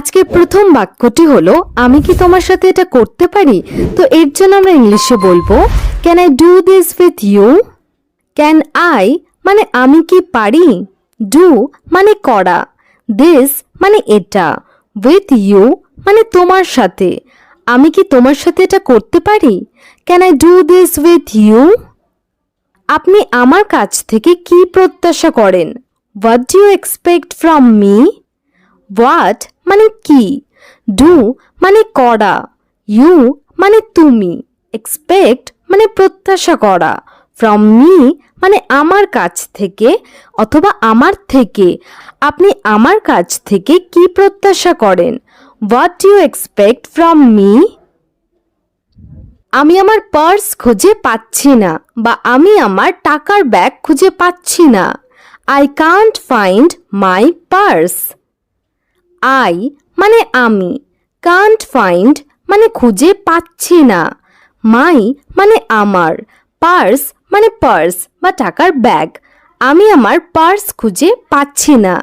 আজকের প্রথম বাক্যটি হলো আমি কি তোমার সাথে এটা করতে পারি। তো এর জন্য আমরা ইংলিশে বলবো can I do this with you. Can I মানে আমি কি পারি, ডু মানে করা, দিস মানে এটা, উইথ ইউ মানে তোমার সাথে। আমি কি তোমার সাথে এটা করতে পারি। Can I do this with you. আপনি আমার কাছ থেকে কি প্রত্যাশা করেন, what do you expect from me. What মানে কি, ডু মানে করা, ইউ মানে তুমি, এক্সপেক্ট মানে প্রত্যাশা করা, ফ্রম মি মানে আমার কাছ থেকে অথবা আমার থেকে। আপনি আমার কাছ থেকে কি প্রত্যাশা করেন, what do you expect from me. আমি আমার পার্স খুঁজে পাচ্ছি না বা আমি আমার টাকার ব্যাগ খুঁজে পাচ্ছি না। I can't find my purse. I মানে আমি, কান্ট ফাইন্ড মানে খুঁজে পাচ্ছি না, মাই মানে আমার, পার্স মানে পার্স বা টাকার ব্যাগ। আমি আমার পার্স খুঁজে পাচ্ছি না।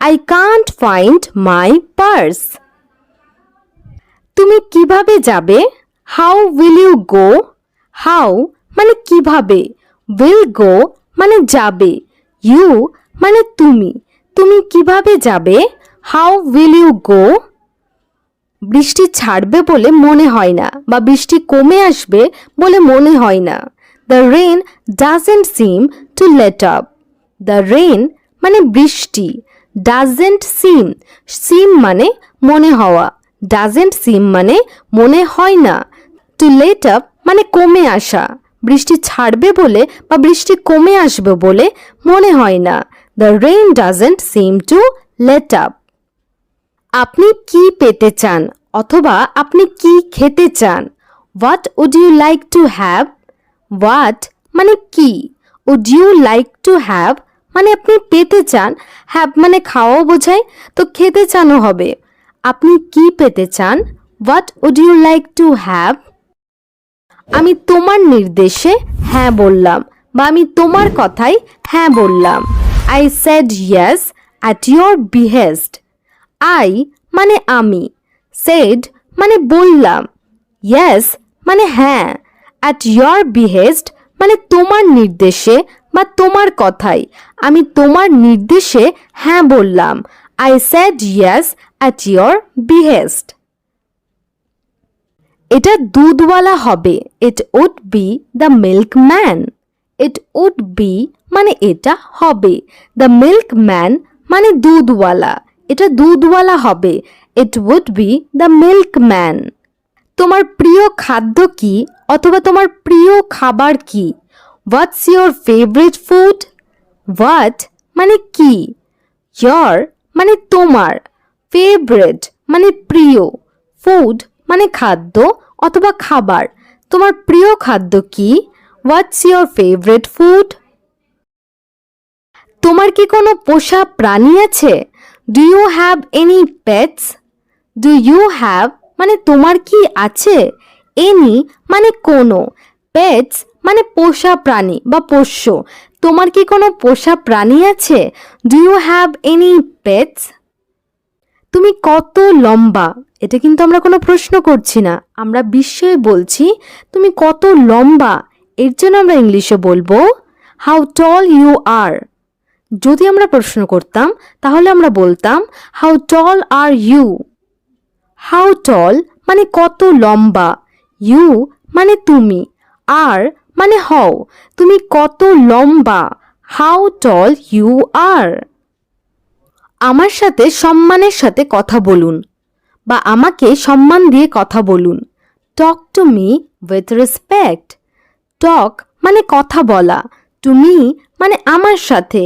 I can't find my purse. তুমি কিভাবে যাবে, how will you go. How মানে কিভাবে, উইল গো মানে যাবে, ইউ মানে তুমি, তুমি কিভাবে যাবে, হাউ উইল ইউ গো। বৃষ্টি ছাড়বে বলে মনে হয় না বা বৃষ্টি কমে আসবে বলে মনে হয় না। The rain doesn't seem to let up. The rain মানে বৃষ্টি, ডাজেন্ট সিম, সিম মানে মনে হওয়া, ডাজেন্ট সিম মানে মনে হয় না, টু লেট আপ মানে কমে আসা। বৃষ্টি ছাড়বে বলে বা বৃষ্টি কমে আসবে বলে মনে হয় না। The rain doesn't seem to let up. আপনি কি পেতে চান অথবা আপনি কি খেতে চান, what would you like to have. What মানে কি, would you like to have মানে আপনি পেতে চান, হ্যাভ মানে খাওয়াও বোঝায়, তো খেতে চানও হবে। আপনি কি পেতে চান, what would you like to have. আমি তোমার নির্দেশে হ্যাঁ বললাম বা আমি তোমার কথাই হ্যাঁ বললাম। I said yes at your behest. I মানে আমি, সেড মানে বললাম, ইয়েস মানে হ্যাঁ, অ্যাট ইয়োর বিহেস্ট মানে তোমার নির্দেশে বা তোমার কথাই। আমি তোমার নির্দেশে হ্যাঁ বললাম। I said yes at your behest. এটা দুধওয়ালা হবে, it would be the milkman. It would be মানে এটা হবে, দ্য মিল্কম্যান মানে দুধওয়ালা, এটা দুধওয়ালা হবে, it would be the milkman. তোমার প্রিয় খাদ্য কি অথবা তোমার প্রিয় খাবার কি, what's your favourite food. What মানে কি, ইয়োর মানে তোমার, ফেভারিট মানে প্রিয়, ফুড মানে খাদ্য অথবা খাবার। তোমার প্রিয় খাদ্য কি, হোয়াটস ইয়োর ফেভারিট ফুড। তোমার কি কোনো পোষা প্রাণী আছে, do you have any pets. Do you have মানে তোমার কি আছে, এনি মানে কোনো, পেটস মানে পোষা প্রাণী বা পোষ্য। তোমার কি কোনো পোষা প্রাণী আছে, do you have any pets. তুমি কত লম্বা, এটা কিন্তু আমরা কোনো প্রশ্ন করছি না, আমরা বিস্ময়ে বলছি তুমি কত লম্বা। এর জন্য আমরা ইংলিশে বলবো হাউ টল ইউ আর। যদি আমরা প্রশ্ন করতাম তাহলে আমরা বলতাম how tall are you. How tall মানে কত লম্বা, ইউ মানে তুমি, আর মানে হও, তুমি কত লম্বা, হাউ টল ইউ আর। আমার সাথে সম্মানের সাথে কথা বলুন বা আমাকে সম্মান দিয়ে কথা বলুন, talk to me with respect. Talk মানে কথা বলা, টু মি মানে আমার সাথে,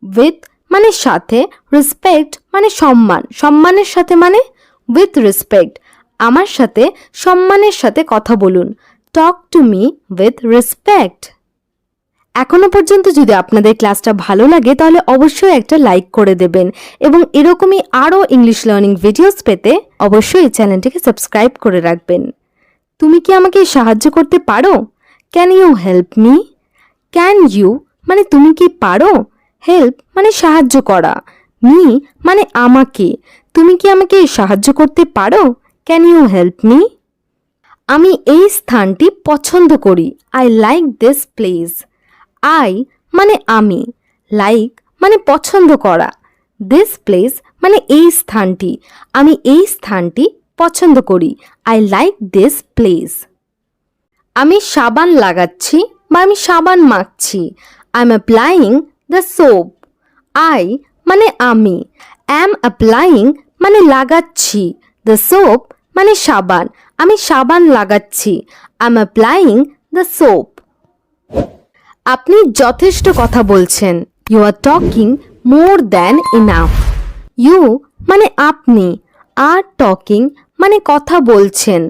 উইথ মানে সাথে, রেসপেক্ট মানে সম্মান, সম্মানের সাথে মানে উইথ রেসপেক্ট, আমার সাথে সম্মানের সাথে কথা বলুন, talk to me with respect. এখনো পর্যন্ত যদি আপনাদের ক্লাসটা ভালো লাগে তাহলে অবশ্যই একটা লাইক করে দেবেন এবং এরকমই আরও ইংলিশ লার্নিং ভিডিওস পেতে অবশ্যই এই চ্যানেলটিকে সাবস্ক্রাইব করে রাখবেন। তুমি কি আমাকে সাহায্য করতে পারো, can you help me. Can you মানে তুমি কি পারো, হেল্প মানে সাহায্য করা, মি মানে আমাকে, তুমি কি আমাকে সাহায্য করতে পারো? Can you help me? আমি এই স্থানটি পছন্দ করি। I like this place. I মানে আমি, লাইক মানে পছন্দ করা, দিস প্লেস মানে এই স্থানটি, আমি এই স্থানটি পছন্দ করি। I like this place. আমি সাবান লাগাচ্ছি বা আমি সাবান মাখছি। I am applying the soap. I মানে আমি, অ্যাম অ্যাপ্লাইং মানে লাগাচ্ছি, দ্য সোপ মানে সাবান, আমি সাবান লাগাচ্ছি। I am applying the soap. আপনি যথেষ্ট কথা বলছেন। You are talking more than enough. You মানে আপনি, আর টকিং মানে কথা বলছেন,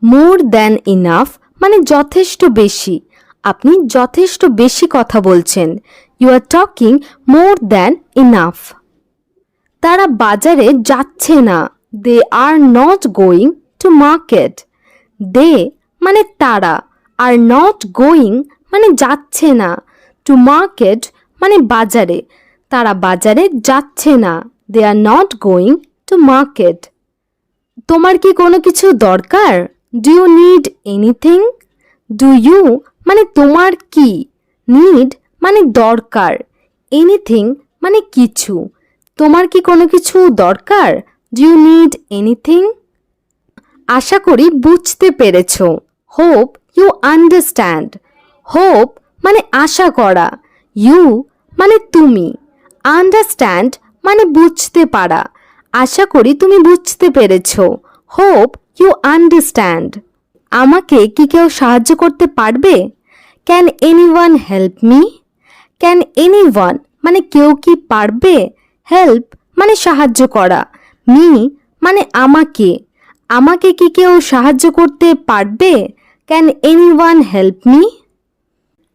মোর দ্যান ইনাফ মানে যথেষ্ট বেশি, আপনি যথেষ্ট বেশি কথা বলছেন। You are talking more than enough. তারা বাজারে যাচ্ছে না। They are not going to market. They মানে তারা, আর নট গোয়িং মানে যাচ্ছে না, টু মার্কেট মানে বাজারে, তারা বাজারে যাচ্ছে না। They are not going to market. তোমার কি কোনো কিছু দরকার? Do you need anything? Do you মানে তোমার কি, নিড মানে দরকার, এনিথিং মানে কিছু, তোমার কি কোনো কিছু দরকার? Do you need anything? আশা করি বুঝতে পেরেছ। Hope you understand. হোপ মানে আশা করা, ইউ মানে তুমি, আন্ডারস্ট্যান্ড মানে বুঝতে পারা, আশা করি তুমি বুঝতে পেরেছ। Hope you understand. আমাকে কি কেউ সাহায্য করতে পারবে? Can anyone help me? Can anyone মানে কেউ কি পারবে? হেল্প মানে সাহায্য করা, মি মানে আমাকে, আমাকে কি কেউ সাহায্য করতে পারবে? Can anyone help me?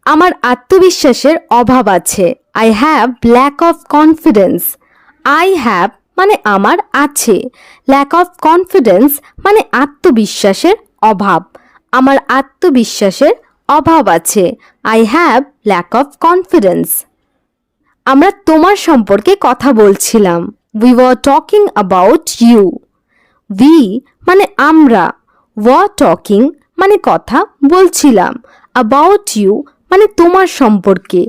আমার আত্মবিশ্বাসের অভাব আছে। I have lack of confidence. I have মানে আমার আছে, ল্যাক অফ কনফিডেন্স মানে আত্মবিশ্বাসের অভাব, আমার আত্মবিশ্বাসের অভাব আছে। I have lack of confidence. আমরা তোমার সম্পর্কে কথা বলছিলাম। We were talking about you. We মানে আমরা, ওয়ার টকিং মানে কথা বলছিলাম, অ্যাবাউট ইউ মানে তোমার সম্পর্কে,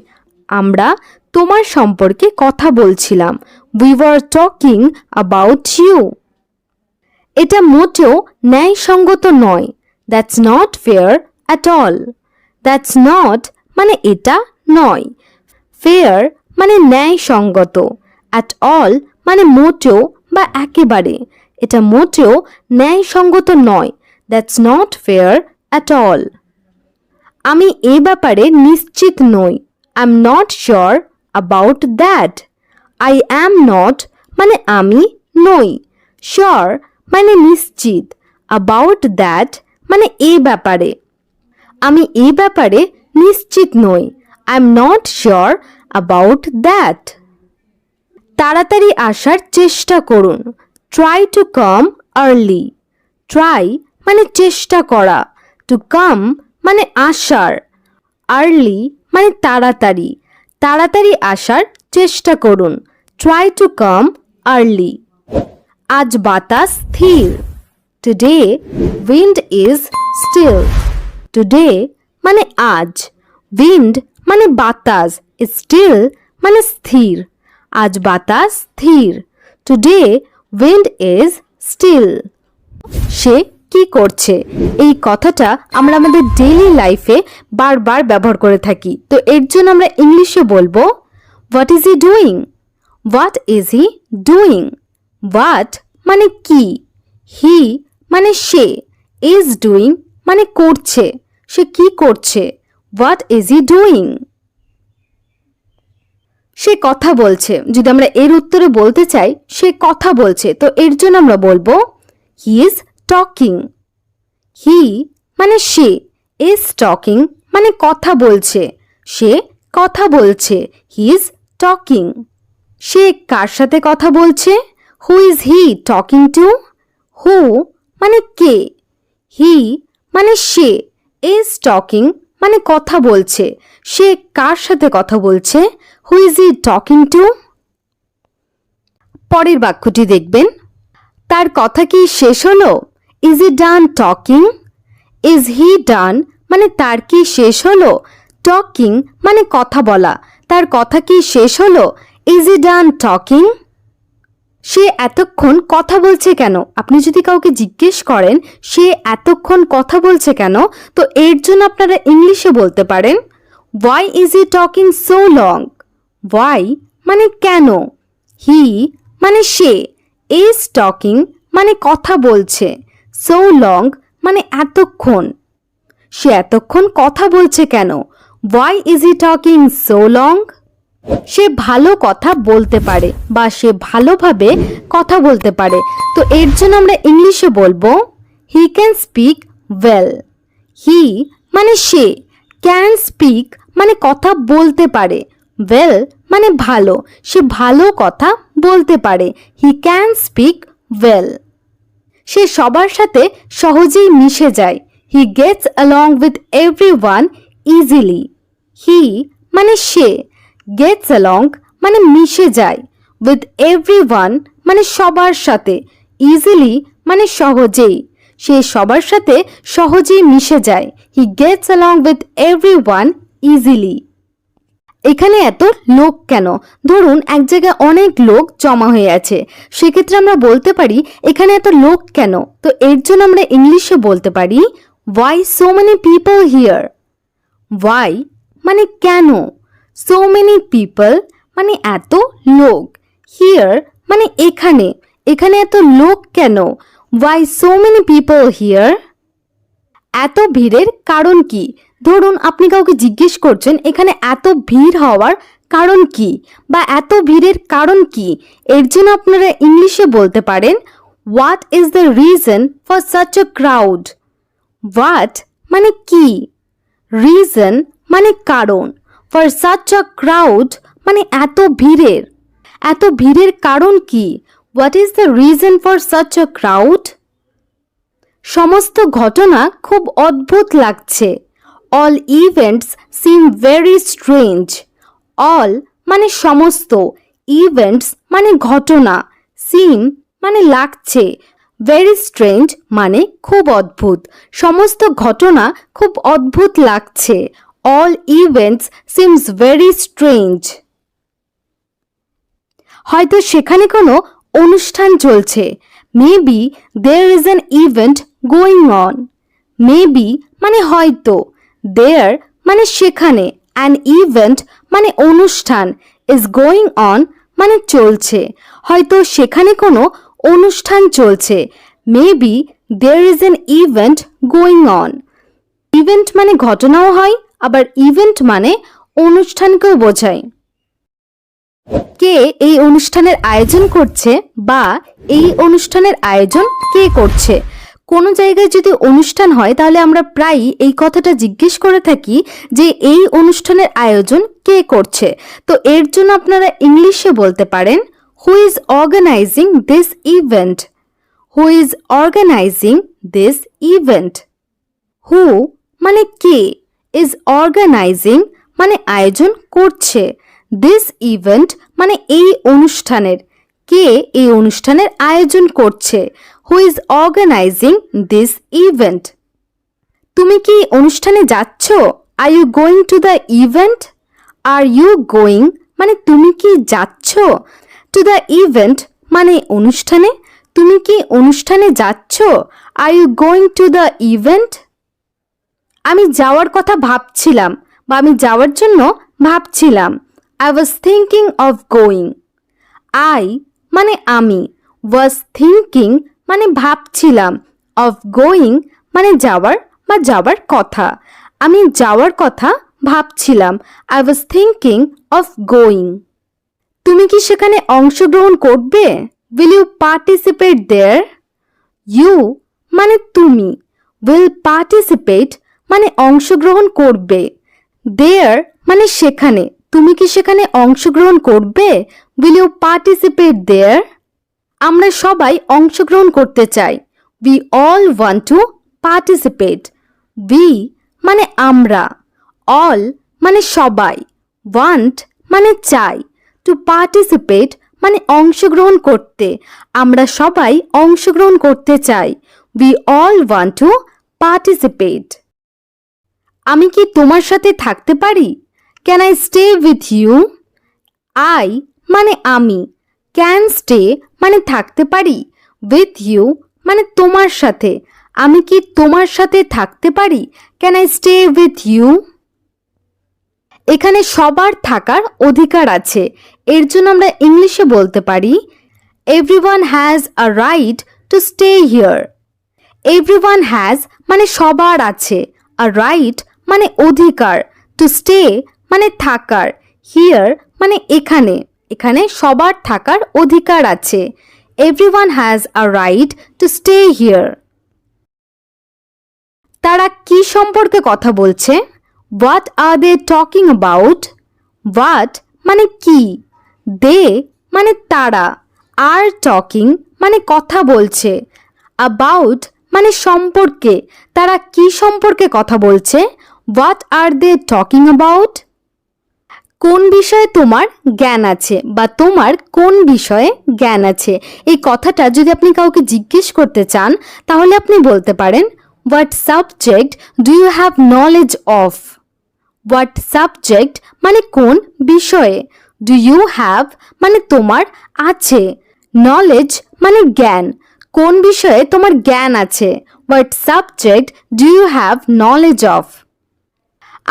আমরা তোমার সম্পর্কে কথা বলছিলাম। We were talking about you. এটা মোটেও ন্যায়সঙ্গত নয়। That's not fair at all. That's not মানে এটা নয়, ফেয়ার মানে ন্যায়সঙ্গত, অ্যাট অল মানে মোটেও বা একেবারে, এটা মোটেও ন্যায়সঙ্গত নয়। That's not fair at all. আমি এ ব্যাপারে নিশ্চিত নই। I am not sure about that. I am not মানে আমি নই, শিওর মানে নিশ্চিত, অ্যাবাউট দ্যাট মানে এ ব্যাপারে, আমি এ ব্যাপারে নিশ্চিত নই। I am not sure about that. তাড়াতাড়ি আসার চেষ্টা করুন। Try to come early. Try মানে চেষ্টা করা, টু কাম মানে আসার, আর্লি মানে তাড়াতাড়ি, তাড়াতাড়ি আসার চেষ্টা করুন। Try to come early. আজ বাতাস স্থির। Today wind is still. Today মানে আজ, উইন্ড মানে বাতাস, স্টিল মানে স্থির, আজ বাতাস স্থির। Today wind is still. সে কি করছে? এই কথাটা আমরা আমাদের ডেইলি লাইফে বারবার ব্যবহার করে থাকি। তো এর জন্য আমরা ইংলিশে বলবো what is he doing. What is he doing. What মানে কি, হি মানে সে, ইজ ডুইং মানে করছে, সে কি করছে। What is he doing. সে কথা বলছে। যদি আমরা এর উত্তরে বলতে চাই সে কথা বলছে, তো এর জন্য আমরা বলবো হি ইজ টকিং। হি মানে সে, ইজ টকিং মানে কথা বলছে, সে কথা বলছে, হি ইজ টকিং। সে কার সাথে কথা বলছে? Who is he talking to. Who মানে কে, হি মানে সে, ইজ টকিং মানে কথা বলছে, সে কার সাথে কথা বলছে? Who is he talking to. পরের বাক্যটি দেখবেন, তার কথা কি শেষ হলো? Is he done talking? Is he done মানে তার কি শেষ হলো? টকিং মানে কথা বলা, তার কথা কি শেষ হলো? Is he done talking? সে এতক্ষণ কথা বলছে কেন? আপনি যদি কাউকে জিজ্ঞেস করেন সে এতক্ষণ কথা বলছে কেন, তো এর জন্য আপনারা ইংলিশে বলতে পারেন why is he talking so long? Why মানে কেন, হি মানে সে, ইজ টকিং মানে কথা বলছে, সো লং মানে এতক্ষণ। সে এতক্ষণ কথা বলছে কেন? Why is he talking so long? সে ভালো কথা বলতে পারে বা সে ভালোভাবে কথা বলতে পারে, তো এর জন্য আমরা ইংলিশে বলবো হি ক্যান স্পিক ওয়েল। হি মানে সে, ক্যান স্পিক মানে কথা বলতে পারে, ওয়েল মানে ভালো, সে ভালো কথা বলতে পারে, হি ক্যান স্পিক ওয়েল। সে সবার সাথে সহজেই মিশে যায়, he gets along with everyone easily. He মানে সে, গেটস অ্যালং মানে মিশে যায়, উইথ এভরিওয়ান মানে সবার সাথে, ইজিলি মানে সহজেই, সে সবার সাথে সহজেই মিশে যায়, he gets along with everyone easily. এখানে এত লোক কেন? ধরুন এক জায়গায় অনেক লোক জমা হয়ে আছে, সেক্ষেত্রে আমরা বলতে পারি এখানে এত লোক কেন, তো এর জন্য আমরা ইংলিশে বলতে পারি why so many people here. Why মানে কেন, সো মেনি পিপল মানে এত লোক, হিয়ার মানে এখানে, এখানে এত লোক কেন, why so many people here. এত ভিড়ের কারণ কি? ধরুন আপনি কাউকে জিজ্ঞেস করছেন এখানে এত ভিড় হওয়ার কারণ কি, বা এত ভিড়ের কারণ কি, এর জন্য আপনারা ইংলিশে বলতে পারেন what is the reason for such a crowd. What মানে কি, রিজন মানে কারণ, ফর সাচ আ ক্রাউড মানে এত ভিড়ের কারণ কি, what is the reason for such a crowd. সমস্ত ঘটনা খুব অদ্ভুত লাগছে, অল ইভেন্টস সিম ভেরি স্ট্রেঞ্জ। অল মানে সমস্ত, ইভেন্টস মানে ঘটনা, সিম মানে লাগছে, ভেরি স্ট্রেঞ্জ মানে খুব অদ্ভুত, সমস্ত ঘটনা খুব অদ্ভুত লাগছে, all events seems very strange. হয়তো সেখানে কোনো অনুষ্ঠান চলছে, maybe there is an event going on. Maybe মানে হয়তো, দেয়ার মানে সেখানে, অ্যান ইভেন্ট মানে অনুষ্ঠান, ইজ গোয়িং অন মানে চলছে, হয়তো সেখানে কোনো অনুষ্ঠান চলছে, maybe there is an event going on. Event মানে ঘটনাও হয়, আবার ইভেন্ট মানে অনুষ্ঠানকেও বোঝায়। কে এই অনুষ্ঠানের আয়োজন করছে বা এই অনুষ্ঠানের আয়োজন কে করছে? কোনো জায়গায় যদি অনুষ্ঠান হয় তাহলে আমরা প্রায়ই এই কথাটা জিজ্ঞেস করে থাকি যে এই অনুষ্ঠানের আয়োজন কে করছে, তো এর জন্য আপনারা ইংলিশে বলতে পারেন who is organizing this event. Who is organizing this event. Who মানে কে, ইজ অর্গানাইজিং মানে আয়োজন করছে, দিস ইভেন্ট মানে এই অনুষ্ঠানের, কে এই অনুষ্ঠানের আয়োজন করছে, হু ইজ অর্গানাইজিং দিস ইভেন্ট। তুমি কি অনুষ্ঠানে যাচ্ছ? Are you going to the event? R you going মানে তুমি কি যাচ্ছ, টু দ্য ইভেন্ট মানে অনুষ্ঠানে, তুমি কি অনুষ্ঠানে যাচ্ছ? Are you going to the event? আমি যাওয়ার কথা ভাবছিলাম বা আমি যাওয়ার জন্য ভাবছিলাম, I was thinking of going. I মানে আমি, ওয়াজ থিঙ্কিং মানে ভাবছিলাম, অফ গোয়িং মানে যাওয়ার বা যাওয়ার কথা, আমি যাওয়ার কথা ভাবছিলাম, I was thinking of going. তুমি কি সেখানে অংশগ্রহণ করবে? Will you participate there? You মানে তুমি, উইল পার্টিসিপেট মানে অংশগ্রহণ করবে, দেয়ার মানে সেখানে, তুমি কি সেখানে অংশগ্রহণ করবে? উইল ইউ পার্টিসিপেট দেয়ার? আমরা সবাই অংশগ্রহণ করতে চাই, we all want to participate. We মানে আমরা, অল মানে সবাই, ওয়ান্ট মানে চাই, টু পার্টিসিপেট মানে অংশগ্রহণ করতে, আমরা সবাই অংশগ্রহণ করতে চাই। We all want to participate. আমি কি তোমার সাথে থাকতে পারি? Can I stay with you? I মানে আমি, can stay মানে থাকতে পারি, with you মানে তোমার সাথে, আমি কি তোমার সাথে থাকতে পারি? Can I stay with you? এখানে সবার থাকার অধিকার আছে, এর জন্য আমরা ইংলিশে বলতে পারি everyone has a right to stay here. Everyone has মানে সবার আছে, আ রাইট মানে অধিকার, টু স্টে মানে থাকার, হিয়ার মানে এখানে, এখানে সবার থাকার অধিকার আছে। Everyone has a right to stay here. তারা কি সম্পর্কে কথা বলছে? What are they talking about? What মানে কি, they মানে তারা, are talking মানে কথা বলছে, about মানে সম্পর্কে, তারা কি সম্পর্কে কথা বলছে? What are they talking about? কোন বিষয়ে তোমার জ্ঞান আছে বা তোমার কোন বিষয়ে জ্ঞান আছে, এই কথাটা যদি আপনি কাউকে জিজ্ঞেস করতে চান তাহলে আপনি বলতে পারেন What subject do you have knowledge of? What subject মানে কোন বিষয়ে, do you have মানে তোমার আছে, knowledge মানে জ্ঞান, কোন বিষয়ে তোমার জ্ঞান আছে, What subject do you have knowledge of?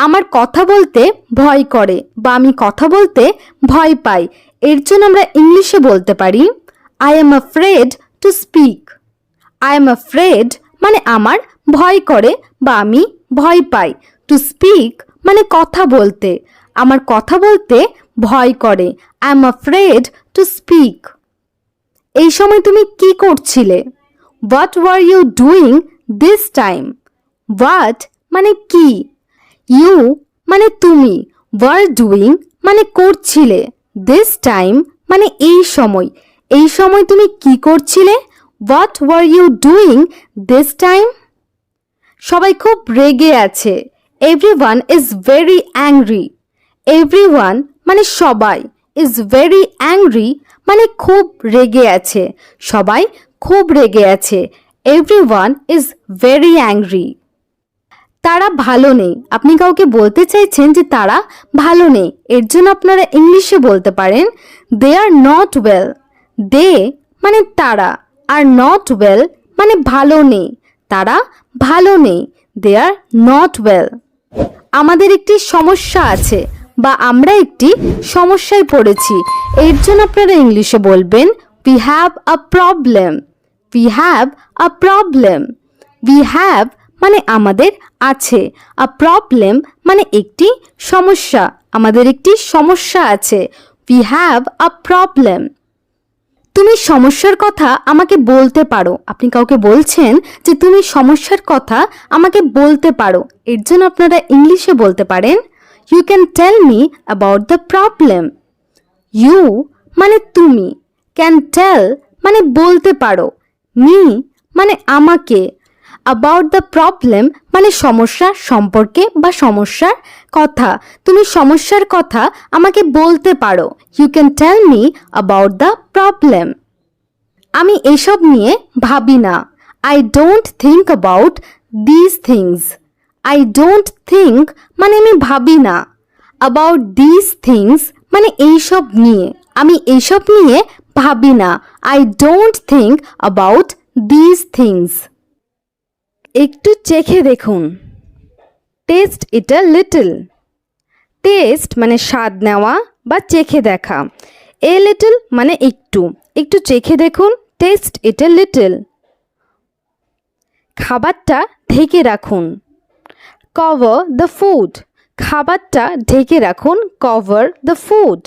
আমার কথা বলতে ভয় করে বা আমি কথা বলতে ভয় পাই, এর জন্য আমরা ইংলিশে বলতে পারি I am afraid to speak. I am afraid মানে আমার ভয় করে বা আমি ভয় পাই, to speak মানে কথা বলতে, আমার কথা বলতে ভয় করে, I am afraid to speak. এই সময় তুমি কি করছিলে? What were you doing this time? What মানে কি, you মানে তুমি, were doing মানে করছিলে, this time মানে এই সময়, এই সময় তুমি কি করছিলে? What were you doing this time? সবাই খুব রেগে আছে, everyone is very angry. Everyone মানে সবাই, is very angry মানে খুব রেগে আছে, সবাই খুব রেগে আছে, everyone is very angry. তারা ভালো নেই, আপনি কাউকে বলতে চাইছেন যে তারা ভালো নেই, এর জন্য আপনারা ইংলিশে বলতে পারেন they are not well. they মানে তারা, আর not well মানে ভালো নেই, তারা ভালো নেই, they are not well. আমাদের একটি সমস্যা আছে বা আমরা একটি সমস্যায় পড়েছি, এর জন্য আপনারা ইংলিশে বলবেন we have a problem. we have a problem. we have মানে আমাদের আছে, a problem মানে একটি সমস্যা, আমাদের একটি সমস্যা আছে, we have a problem. তুমি সমস্যার কথা আমাকে বলতে পারো, আপনি কাউকে বলছেন যে তুমি সমস্যার কথা আমাকে বলতে পারো, এর জন্য আপনারা ইংলিশে বলতে পারেন You can tell me about the problem. You মানে তুমি, can tell মানে বলতে পারো, me মানে আমাকে, about the problem মানে সমস্যা সম্পর্কে বা সমস্যার কথা, তুমি সমস্যার কথা আমাকে বলতে পারো, You can tell me about the problem. আমি এসব নিয়ে ভাবি না, I don't think about these things. I don't think মানে আমি ভাবি না, about these things মানে এইসব নিয়ে, আমি এইসব নিয়ে ভাবি না, I don't think about these things. একটু চেখে দেখুন, test it a little. Test মানে স্বাদ নেওয়া বা চেখে দেখা, এ লিটল মানে একটু, একটু চেখে দেখুন, টেস্ট ইট আ লিটল। খাবারটা ঢেকে রাখুন, কভার দ্য ফুড, খাবারটা ঢেকে রাখুন, কভার দ্য ফুড।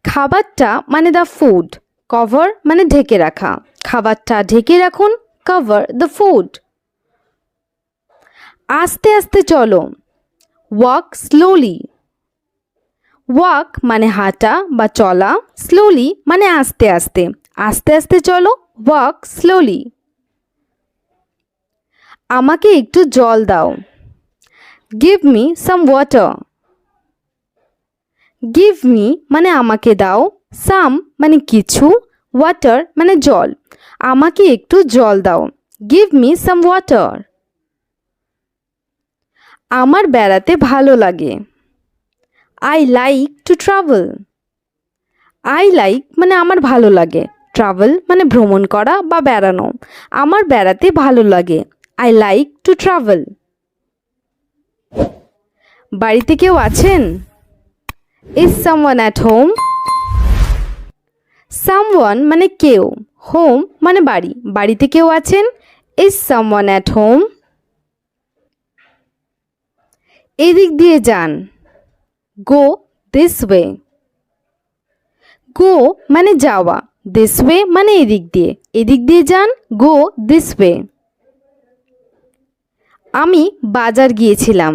খাবারটা মানে দ্য ফুড, কভার মানে ঢেকে রাখা, খাবারটা ঢেকে রাখুন, cover the food. আস্তে আস্তে চলো, walk slowly. walk মানে হাঁটা বা চলা, slowly মানে আস্তে আস্তে, আস্তে আস্তে চলো, walk slowly. আমাকে একটু জল দাও, give me some water. give me মানে আমাকে দাও, সাম মানে কিছু, ওয়াটার মানে জল। আমাকে একটু জল দাও। Give me some water. আমার বেড়াতে ভালো লাগে। I like to travel. I like মানে আমার ভালো লাগে, ট্রাভেল মানে ভ্রমণ করা বা বেড়ানো। আমার বেড়াতে ভালো লাগে। I like to travel. বাড়িতে কেউ আছেন? Is someone at home? Someone মানে কেউ, হোম মানে বাড়ি। বাড়িতে কেউ আছেন? Is someone at home? এদিক দিয়ে যান। গো দিস ওয়ে। গো মানে যাওয়া, দিস ওয়ে মানে এদিক দিয়ে। এদিক দিয়ে যান, গো দিস ওয়ে। আমি বাজার গিয়েছিলাম।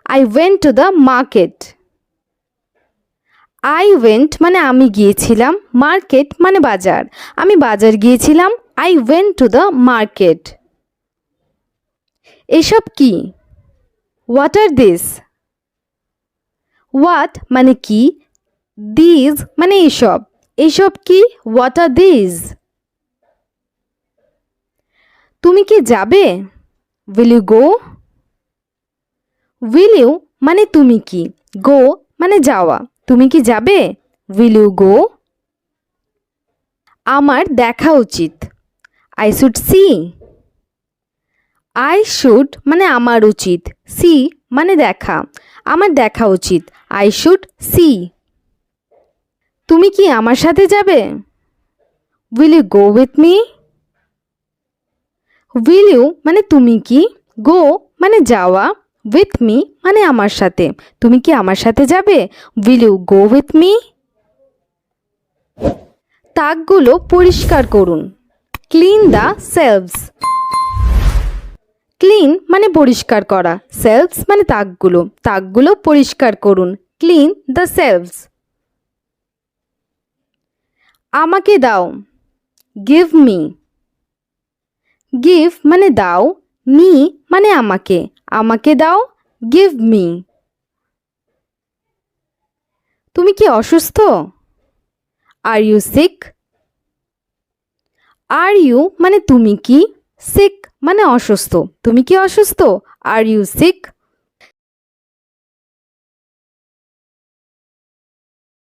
I went to the market. I went মানে আমি গিয়েছিলাম, মার্কেট মানে বাজার। আমি বাজার গিয়েছিলাম। I went to the market. এসব কি? What R this? হোয়াট মানে কি, দিজ মানে এসব। এসব কি? What are these? তুমি কি যাবে? Will you go? Will you মানে তুমি কি, গো মানে যাওয়া। তুমি কি যাবে? Will you go? আমার দেখা উচিত। I should see. I should মানে আমার উচিত, সি মানে দেখা। আমার দেখা উচিত, আই শুড সি। তুমি কি আমার সাথে যাবে? Will you go with me? Will you মানে তুমি কি, গো মানে যাওয়া, উইথ মি মানে আমার সাথে। তুমি কি আমার সাথে যাবে? Will you go with me? তাকগুলো পরিষ্কার করুন। Clean the selves. ক্লিন মানে পরিষ্কার করা, সেলভস মানে তাকগুলো। তাকগুলো পরিষ্কার করুন। Clean the selves. আমাকে দাও। Give me. গিভ মানে দাও, মি মানে আমাকে। আমাকে দাও, গিভ মি। তুমি কি অসুস্থ? Are you sick? Are you মানে তুমি কি, সিক মানে অসুস্থ। তুমি কি অসুস্থ? Are you sick?